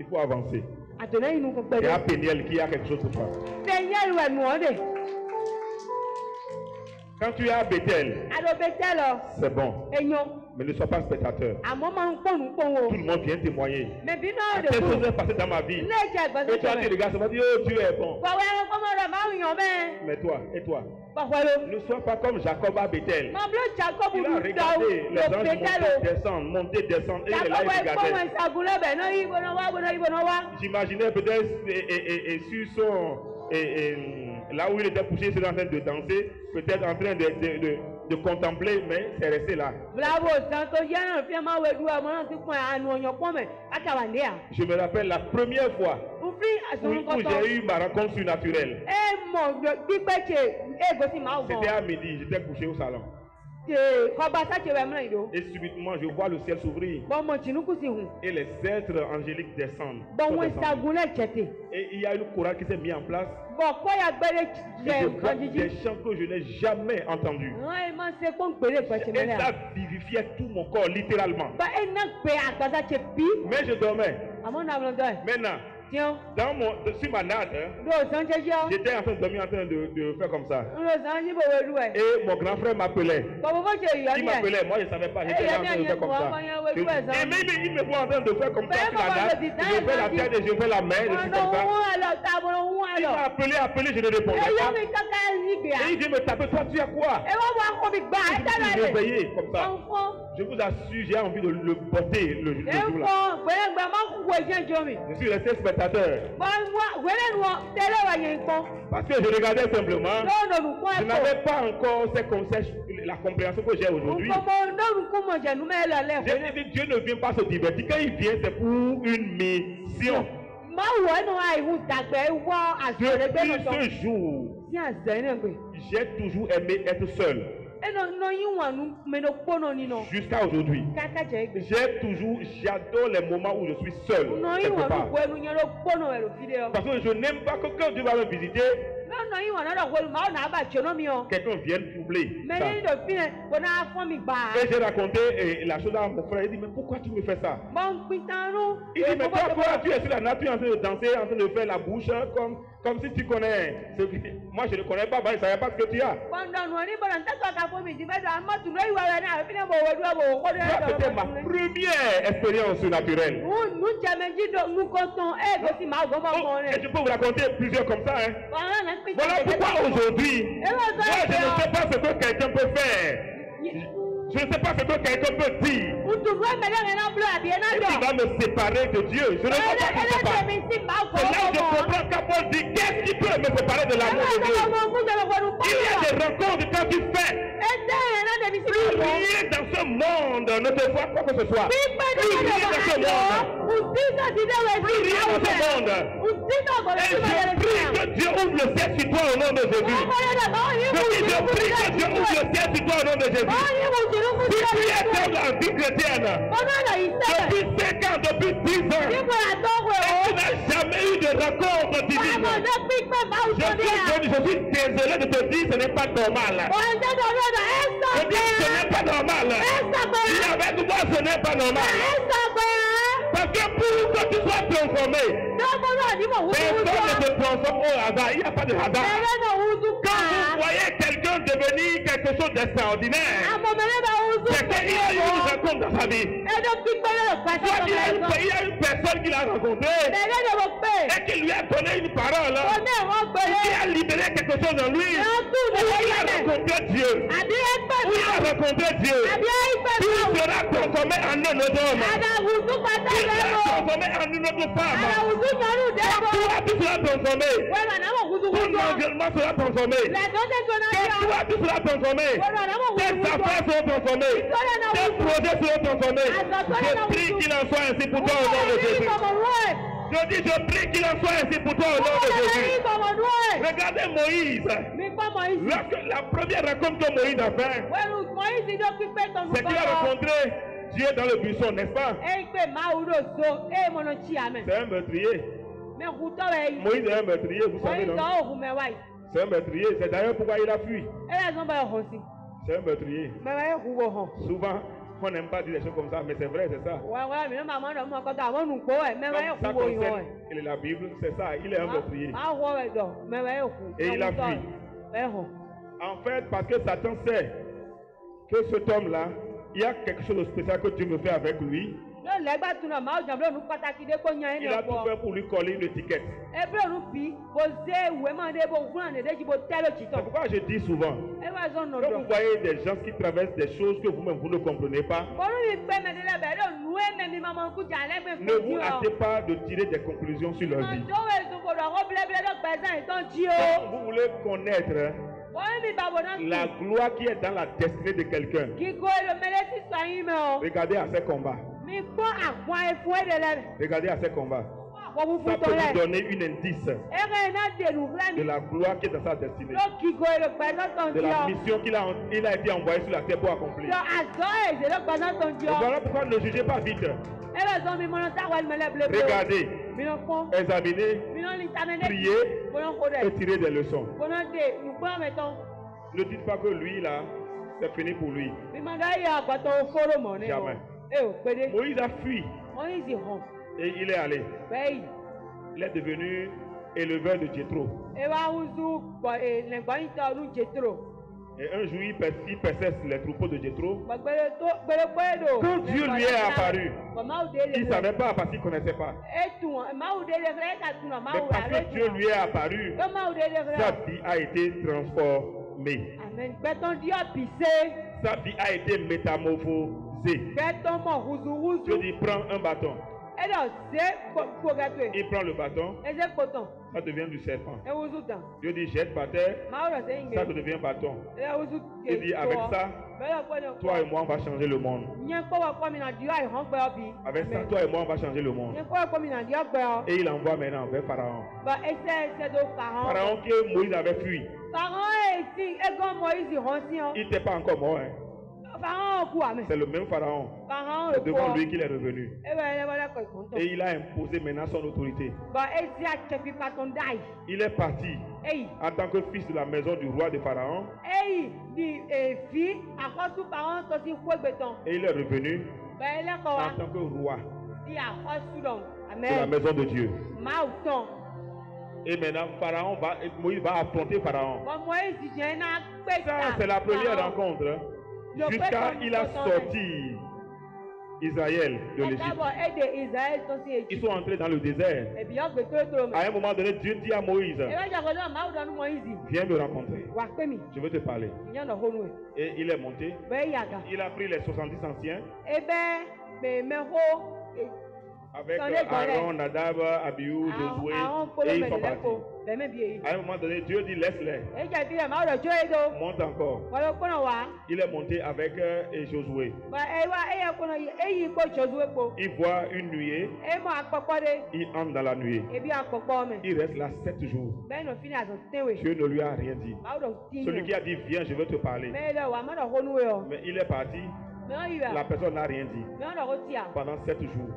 A: Il faut avancer. Et à Péniel qui a quelque chose pour toi. Quand tu es à Bethel, c'est bon. Mais ne sois pas spectateur. Tout le monde vient témoigner. Quelque chose est passé dans ma vie. Et toi, tu regardes, ça va dire, oh, Dieu est bon. Mais toi, et toi? Ne sois pas comme Jacob à Bethel. Il a regardé les anges monter, descendre. Et il est là, il regardait. J'imaginais peut-être sur son... là où il était couché, il était en train de danser, peut-être en train de contempler, mais c'est resté là. Je me rappelle la première fois où j'ai eu ma rencontre surnaturelle. C'était à midi, j'étais couché au salon. Et subitement, je vois le ciel s'ouvrir. Et les êtres angéliques descendent. Et il y a une chorale qui s'est mise en place. Et je vois des chants que je n'ai jamais entendus. Et ça vivifiait tout mon corps, littéralement. Mais je dormais. Maintenant, Sur ma natte, j'étais en train de dormir, en train de faire comme ça. Et mon grand frère m'appelait. Il m'appelait, moi je ne savais pas, j'étais en train de faire comme ça. Et même il me voit en train de faire comme ça sur la natte. Je fais la tête et je fais la main, je suis comme ça. Il m'a appelé, je ne répondais pas. Et il vient me taper, toi tu as quoi? Je suis réveillé comme ça. Je vous assure, j'ai envie de le porter le jour-là. Je suis resté spectateur. Parce que je regardais simplement. Je n'avais pas encore la compréhension que j'ai aujourd'hui. J'ai dit, Dieu ne vient pas se divertir. Quand il vient, c'est pour une mission. Depuis ce jour, j'ai toujours aimé être seul. Jusqu'à aujourd'hui, j'adore les moments où je suis seul. Quelque part. Parce que je n'aime pas que quand Dieu va me visiter, quelqu'un vienne troubler. Et j'ai raconté la chose à mon frère. Il dit, mais pourquoi tu me fais ça? Il dit, mais toi, tu es sur la nature en train de danser, en train de faire la bouche, comme si tu connais. Moi, je ne connais pas, je ne savais pas ce que tu as. C'était ma première expérience surnaturelle. Et je peux vous raconter plusieurs comme ça. Voilà pourquoi aujourd'hui, moi je ne sais pas ce que quelqu'un peut faire. Je ne sais pas ce que quelqu'un peut dire. Et qui va me séparer de Dieu. Je ne sais pas ce qui se passe. C'est là que je comprends quand Paul dit, qu'est-ce qui peut me séparer de l'amour de Dieu? Il y a des rencontres quand tu fais. Rien dans ce monde ne te voit quoi que ce soit. Rien dans ce monde. Rien dans ce monde. Et je prie que Dieu ouvre le ciel sur toi au nom de Jésus. Je prie que Dieu ouvre le ciel sur toi au nom de Jésus. Si tu es dans la vie chrétienne, depuis 5 ans, depuis 10 ans, et tu n'as jamais eu de rencontre divine, je suis désolé de te dire, ce n'est pas normal. Je dis, ce n'est pas normal. Si avec moi, ce n'est pas normal. Parce que pour que tu sois transformé, personne ne se transforme au hasard. Il n'y a pas de hasard. Quand vous voyez quelqu'un devenir quelque chose d'extraordinaire, c'est qu'il a eu une rencontre dans sa vie. Soit il y a une personne qu'il a rencontrée et qui lui a donné une parole, qui a libéré quelque chose en lui, ou il a rencontré Dieu, ou il a rencontré Dieu, il sera transformé en un autre homme. Il sera transformé en une autre femme. Toi, tu seras transformé. Ton environnement sera transformé. Toi, tu seras transformé. Tes affaires seront transformées. Tes projets seront transformés. Je prie qu'il en soit ainsi pour toi au nom de Jésus. Je dis, je prie qu'il en soit ainsi pour toi au nom de Jésus. Regardez Moïse. La première rencontre que Moïse a faite, c'est qu'il a rencontré Dieu dans le buisson, n'est-ce pas? C'est un meurtrier. Moïse est un meurtrier, vous savez, non? C'est un meurtrier, c'est d'ailleurs pourquoi il a fui. C'est un meurtrier. Souvent, on n'aime pas dire des choses comme ça, mais c'est vrai, c'est ça. Ça concerne la Bible, c'est ça, il est un meurtrier. Et il a fui. En fait, parce que Satan sait que cet homme-là, il y a quelque chose de spécial que Dieu me fait avec lui. Il a tout fait pour lui coller une étiquette. C'est pourquoi je dis souvent, quand vous voyez des gens qui traversent des choses que vous-même vous ne comprenez pas, ne vous hâtez pas de tirer des conclusions sur leur vie. Quand vous voulez connaître la gloire qui est dans la destinée de quelqu'un, regardez à ses combats. Regardez à ses combats. Ça peut vous donner une indice de la gloire qui est dans sa destinée, de la mission qu'il a été envoyé sur la terre pour accomplir. Voilà pourquoi ne jugez pas vite. Regardez, examinez, priez et tirez des leçons. Ne dites pas que lui là, c'est fini pour lui. Jamais. Moïse a fui. Et il est allé. Il est devenu éleveur de Jéthro. Et un jour, il perçait les troupeaux de Jéthro. Quand Dieu lui est apparu, il ne savait pas parce qu'il ne connaissait pas. Mais parce que Dieu lui est apparu, sa vie a été transformée. Sa vie a été métamorphosée. Dieu dit, prends un bâton. Il prend le bâton, ça devient du serpent. Dieu dit, jette par terre, ça devient bâton. Il dit, avec ça, toi et moi, on va changer le monde. Avec ça, toi et moi, on va changer le monde. Et il envoie maintenant vers Pharaon. Pharaon que Moïse avait fui. Il n'était pas encore mort. Hein. C'est le même Pharaon. Devant lui qu'il est revenu. Et il a imposé maintenant son autorité. Il est parti en tant que fils de la maison du roi de Pharaon. Et il est revenu en tant que roi de la maison de Dieu. Et maintenant, Moïse va affronter Pharaon. Ça, c'est la première rencontre. Hein. Jusqu'à il a sorti Israël de l'Égypte. Ils sont entrés dans le désert. À un moment donné, Dieu dit à Moïse, viens me rencontrer. Je veux te parler. Et il est monté. Il a pris les 70 anciens. Avec Aaron, Nadab, Abihu, Josué, et ils sont partis. À un moment donné, Dieu dit laisse-les. Monte encore. Il est monté avec Josué. Il voit une nuée. Il entre dans la nuée. Il reste là 7 jours. Dieu ne lui a rien dit. Celui qui a dit viens, je veux te parler. Mais il est parti. La personne n'a rien dit pendant 7 jours.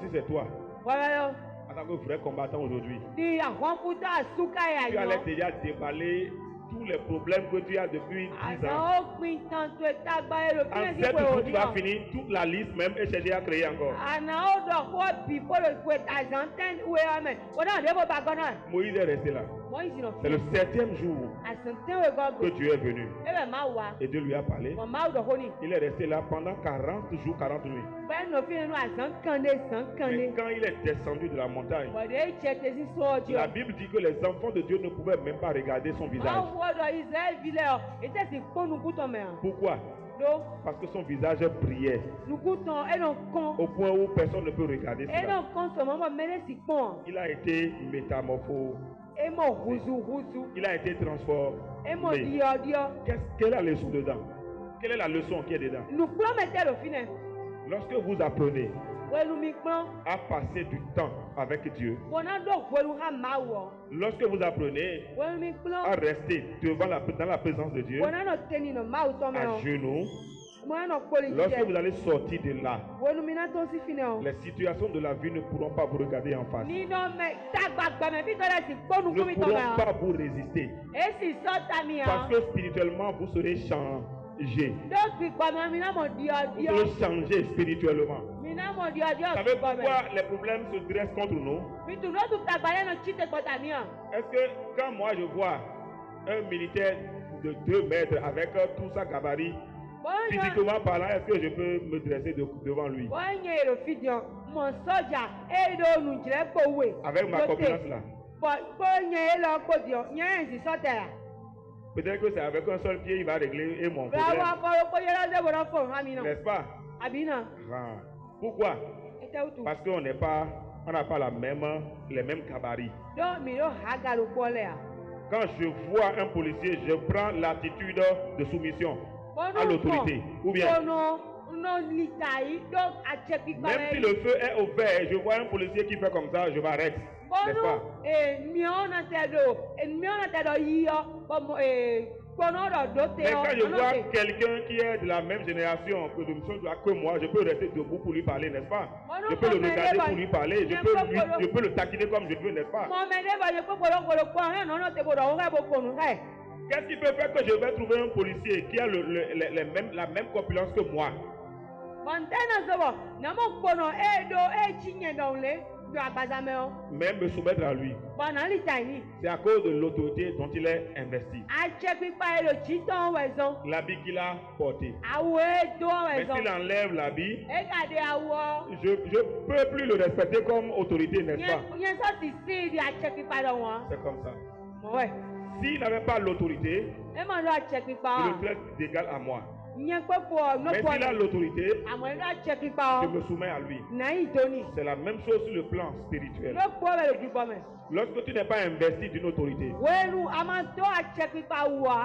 A: Si c'est toi, en tant que vrai combattant aujourd'hui, tu allais déjà déballer tous les problèmes que tu as depuis 10 ans. En 7 jours, tu vas finir toute la liste même et chercher à créer encore. Moïse est resté là. C'est le 7e jour que Dieu est venu. Et Dieu lui a parlé. Il est resté là pendant 40 jours, 40 nuits. Mais quand il est descendu de la montagne, la Bible dit que les enfants de Dieu ne pouvaient même pas regarder son visage. Pourquoi? Parce que son visage brillait au point où personne ne peut regarder cela. Il a été métamorphosé. Il a été transformé. Quelle est la leçon dedans? Quelle est la leçon qui est dedans? Lorsque vous apprenez à passer du temps avec Dieu, lorsque vous apprenez à rester dans la présence de Dieu, à genoux, lorsque vous allez sortir de là, les situations de la vie ne pourront pas vous regarder en face. Ne pourront pas vous résister. Parce que spirituellement, vous serez changé. Vous serez changé spirituellement. Vous savez pourquoi les problèmes se dressent contre nous? Est-ce que quand moi je vois un militaire de 2 mètres avec tout sa gabarit, physiquement parlant, est-ce que je peux me dresser devant lui? Avec ma confiance là. Peut-être que c'est avec un seul pied il va régler mon problème. N'est-ce pas? Pourquoi? Parce qu'on n'a pas les mêmes gabarits. Quand je vois un policier, je prends l'attitude de soumission à l'autorité. Ou bien, même si le feu est au vert, je vois un policier qui fait comme ça, je m'arrête. N'est-ce pas? Mais quand je vois quelqu'un qui est de la même génération que moi, je peux rester debout pour lui parler, n'est-ce pas? Je peux le regarder pour lui parler, je peux le taquiner comme je veux, n'est-ce pas? Qu'est-ce qui peut faire que je vais trouver un policier qui a la même corpulence que moi? même me soumettre à lui. C'est à cause de l'autorité dont il est investi. L'habit qu'il a porté. Mais s'il enlève l'habit, je ne peux plus le respecter comme autorité, n'est-ce pas? C'est comme ça. S'il n'avait pas l'autorité, il le traite d'égal à moi. Mais s'il a l'autorité, je me soumets à lui. C'est la même chose sur le plan spirituel. Lorsque tu n'es pas investi d'une autorité,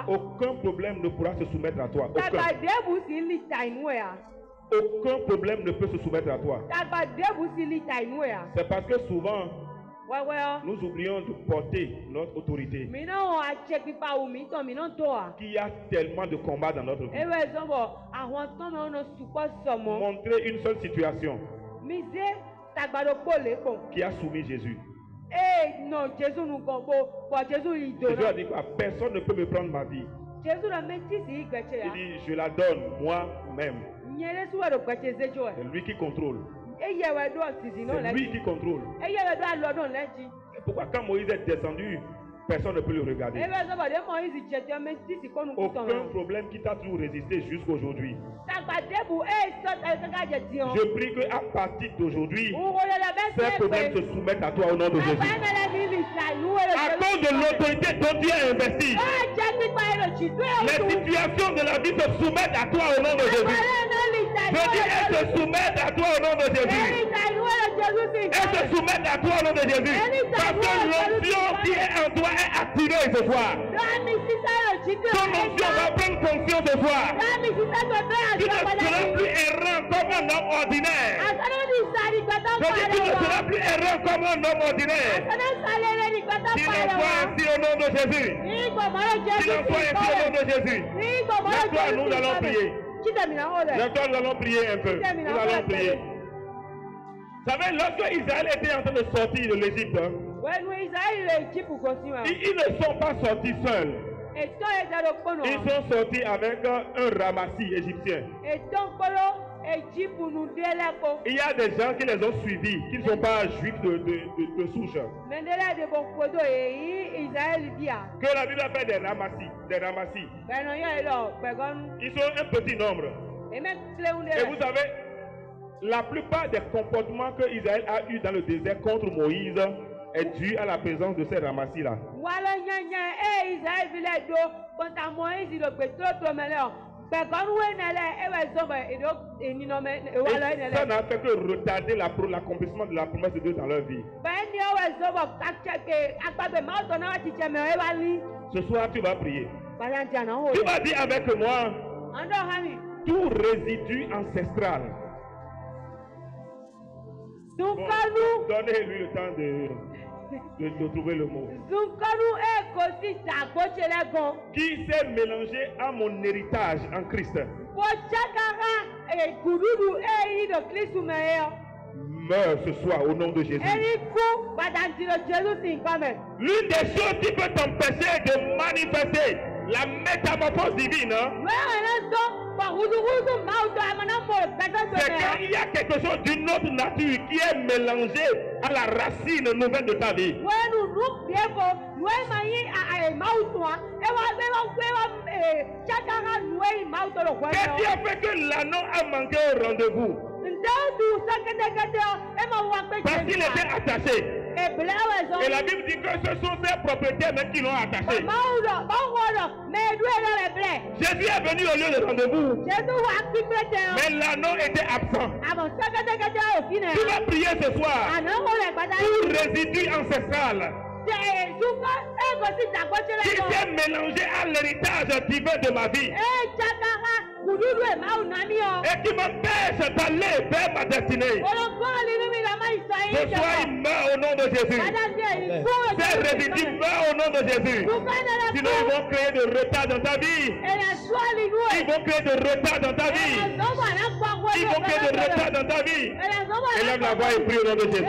A: aucun problème ne pourra se soumettre à toi. Aucun problème ne peut se soumettre à toi. C'est parce que souvent, nous oublions de porter notre autorité. Qu'il y a tellement de combats dans notre vie. Montrer une seule situation qui a soumis Jésus. Jésus a dit quoi? Personne ne peut me prendre ma vie. Il dit, je la donne moi-même. C'est lui qui contrôle. C'est lui qui contrôle. Pourquoi quand Moïse est descendu, personne ne peut le regarder? Aucun problème qui t'a toujours résisté jusqu'aujourd'hui. Je prie qu'à partir d'aujourd'hui, ces problèmes se soumettent à toi au nom de Jésus. À cause de l'autorité dont tu es investi, les situations de la vie se soumettent à toi au nom de Jésus. Je dis, elles se soumettent à toi au nom de Jésus. Elles se soumettent à toi au nom de Jésus. Parce que l'onction qui est en toi est activée ce soir. Ton onction va prendre fonction ce soir. Tu ne seras plus errant comme un homme ordinaire. Je dis, tu ne seras plus errant comme un homme ordinaire. Qu'il en soit ainsi au nom de Jésus. Qu'il en soit ainsi au nom de Jésus. Lève-toi, nous allons prier. Lève-toi, nous allons prier un peu. Nous allons prier. Vous savez, lorsque Israël était en train de sortir de l'Égypte, ils ne sont pas sortis seuls. Ils sont sortis avec un ramassis égyptien. Il y a des gens qui les ont suivis, qui ne sont pas juifs de souche. Que la Bible appelle des ramassis. Ils sont un petit nombre. Et vous savez, la plupart des comportements que Israël a eu dans le désert contre Moïse est dû à la présence de ces ramassis-là. Ça n'a fait que retarder l'accomplissement de la promesse de Dieu dans leur vie. Ce soir, tu vas prier. Tu vas dire avec moi tout résidu ancestral. Bon, donnez-lui le temps de trouver le mot. Qui s'est mélangé à mon héritage en Christ. Meurs ce soir au nom de Jésus. L'une des choses qui peut t'empêcher de manifester la métamorphose divine, c'est qu'il y a quelque chose d'une autre nature qui est mélangé à la racine nouvelle de ta vie. Qu'est-ce qui a fait que l'anneau a manqué au rendez-vous? Parce qu'il était attaché. Et la Bible dit que ce sont ses propriétaires même qui l'ont attaché. Jésus est venu au lieu de rendez-vous. Mais l'anneau était absent. Tu vas prier ce soir. Tout résidu ancestral qui s'est mélangé à l'héritage divin de ma vie et qui m'empêche d'aller vers ma destinée. Ce soir, il meurt au nom de Jésus. Ces résidus meurent au nom de Jésus. Sinon, ils vont créer de retard dans ta vie. Ils vont créer de retard dans ta vie. Ils vont créer de retard dans ta vie. Élève la voix et prie au nom de Jésus.